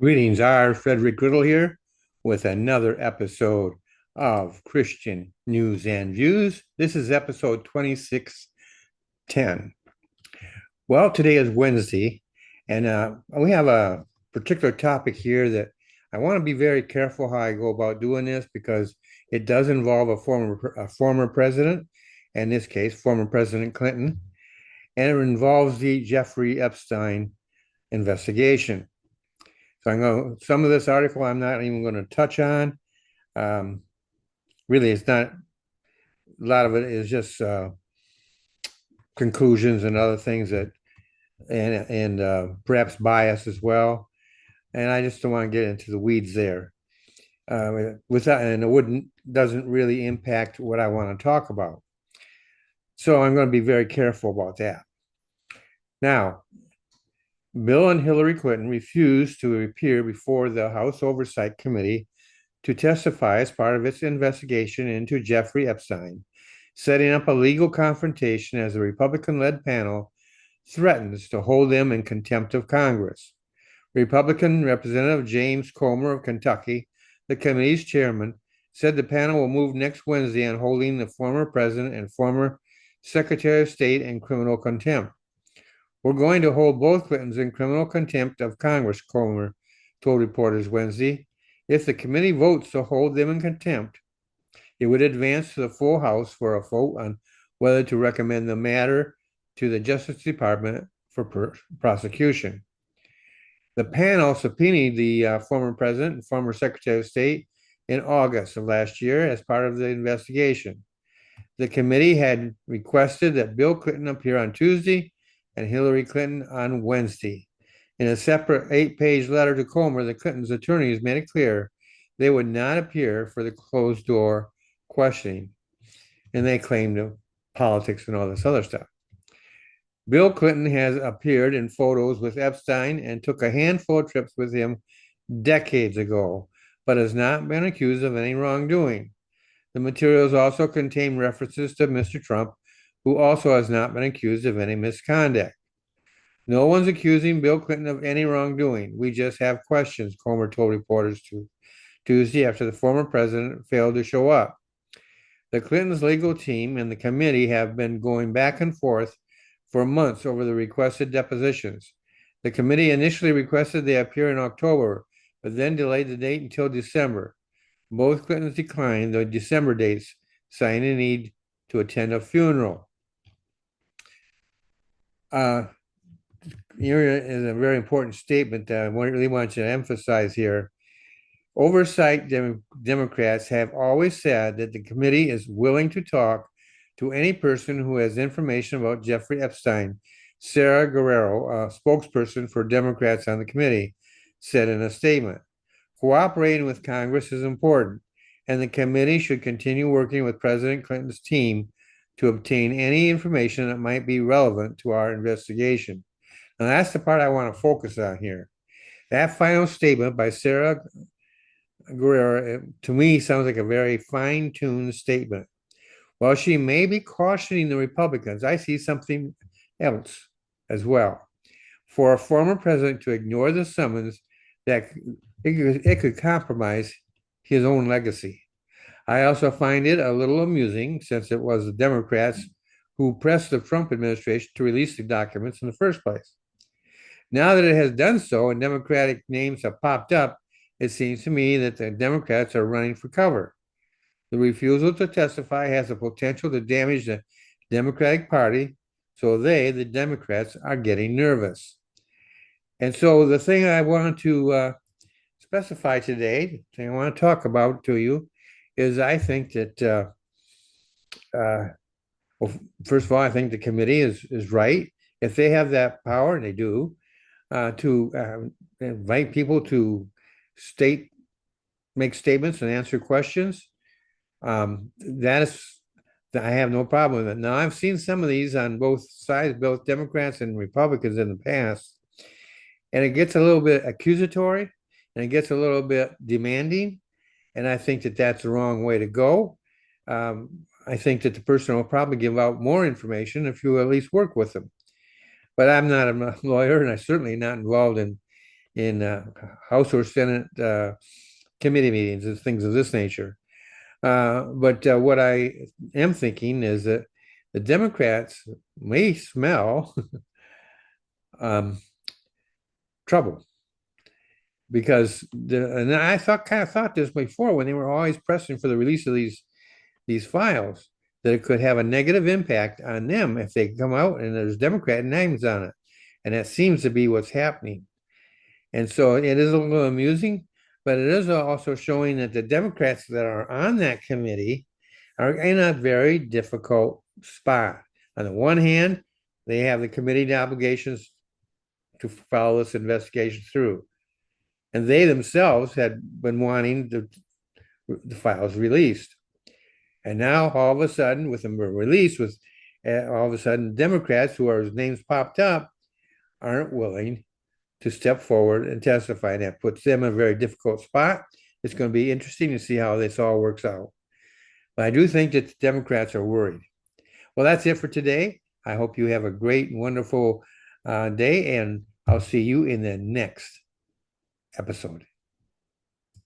Greetings, are Frederick Riddle here with another episode of Christian News and Views. This is episode 2610. Well, today is Wednesday, and we have a particular topic here that I want to be very careful how I go about doing this because it does involve a former president, in this case, former President Clinton, and it involves the Jeffrey Epstein investigation. So some of this article I'm not even going to touch on. Um, Really, it's not, a lot of it is just conclusions and other things that, and perhaps bias as well. And I just don't want to get into the weeds there. Without, and it doesn't really impact what I want to talk about. So I'm going to be very careful about that. Now, Bill and Hillary Clinton refused to appear before the House Oversight Committee to testify as part of its investigation into Jeffrey Epstein, setting up a legal confrontation as the Republican led panel threatens to hold them in contempt of Congress. Republican Representative James Comer of Kentucky, the committee's chairman, said the panel will move next Wednesday on holding the former president and former Secretary of State in criminal contempt. We're going to hold both Clintons in criminal contempt of Congress, Comer told reporters Wednesday. If the committee votes to hold them in contempt, it would advance to the full House for a vote on whether to recommend the matter to the Justice Department for prosecution. The panel subpoenaed the former president and former Secretary of State in August of last year as part of the investigation. The committee had requested that Bill Clinton appear on Tuesday and Hillary Clinton on Wednesday. In a separate 8-page letter to Comer, the Clintons' attorneys made it clear they would not appear for the closed door questioning. And they claimed politics and all this other stuff. Bill Clinton has appeared in photos with Epstein and took a handful of trips with him decades ago, but has not been accused of any wrongdoing. The materials also contain references to Mr. Trump, who also has not been accused of any misconduct. No one's accusing Bill Clinton of any wrongdoing. We just have questions, Comer told reporters Tuesday after the former president failed to show up. The Clintons' legal team and the committee have been going back and forth for months over the requested depositions. The committee initially requested they appear in October, but then delayed the date until December. Both Clintons declined the December dates, citing a need to attend a funeral. Here is a very important statement that I really want you to emphasize here. Oversight Democrats have always said that the committee is willing to talk to any person who has information about Jeffrey Epstein. Sarah Guerrero, a spokesperson for Democrats on the committee, said in a statement. Cooperating with Congress is important, and the committee should continue working with President Clinton's team to obtain any information that might be relevant to our investigation. Now, that's the part I want to focus on here. That final statement by Sarah Guerrero, to me, sounds like a very fine tuned statement. While she may be cautioning the Republicans, I see something else as well. For a former president to ignore the summons, that it could compromise his own legacy. I also find it a little amusing since it was the Democrats who pressed the Trump administration to release the documents in the first place. Now that it has done so and Democratic names have popped up, it seems to me that the Democrats are running for cover. The refusal to testify has the potential to damage the Democratic Party, so the Democrats, are getting nervous. And so the thing I want to specify today, the thing I want to talk about to you, is I think that, well, first of all, I think the committee is right. If they have that power, and they do, to invite people to make statements and answer questions, that is, I have no problem with it. Now, I've seen some of these on both sides, both Democrats and Republicans in the past, and it gets a little bit accusatory and it gets a little bit demanding. And I think that that's the wrong way to go. I think that the person will probably give out more information if you at least work with them. But I'm not a lawyer, and I'm certainly not involved in in House or Senate committee meetings and things of this nature. But what I am thinking is that the Democrats may smell um, trouble because and I kind of thought this before when they were always pressing for the release of these files, that it could have a negative impact on them if they come out and there's Democrat names on it. And that seems to be what's happening. And so it is a little amusing, but it is also showing that the Democrats that are on that committee are in a very difficult spot. On the one hand, they have the committee obligations to follow this investigation through. And they themselves had been wanting the files released. And now all of a sudden, with them released, with all of a sudden Democrats who are names popped up aren't willing to step forward and testify. And that puts them in a very difficult spot. It's going to be interesting to see how this all works out. But I do think that the Democrats are worried. Well, that's it for today. I hope you have a great and wonderful day, and I'll see you in the next episode.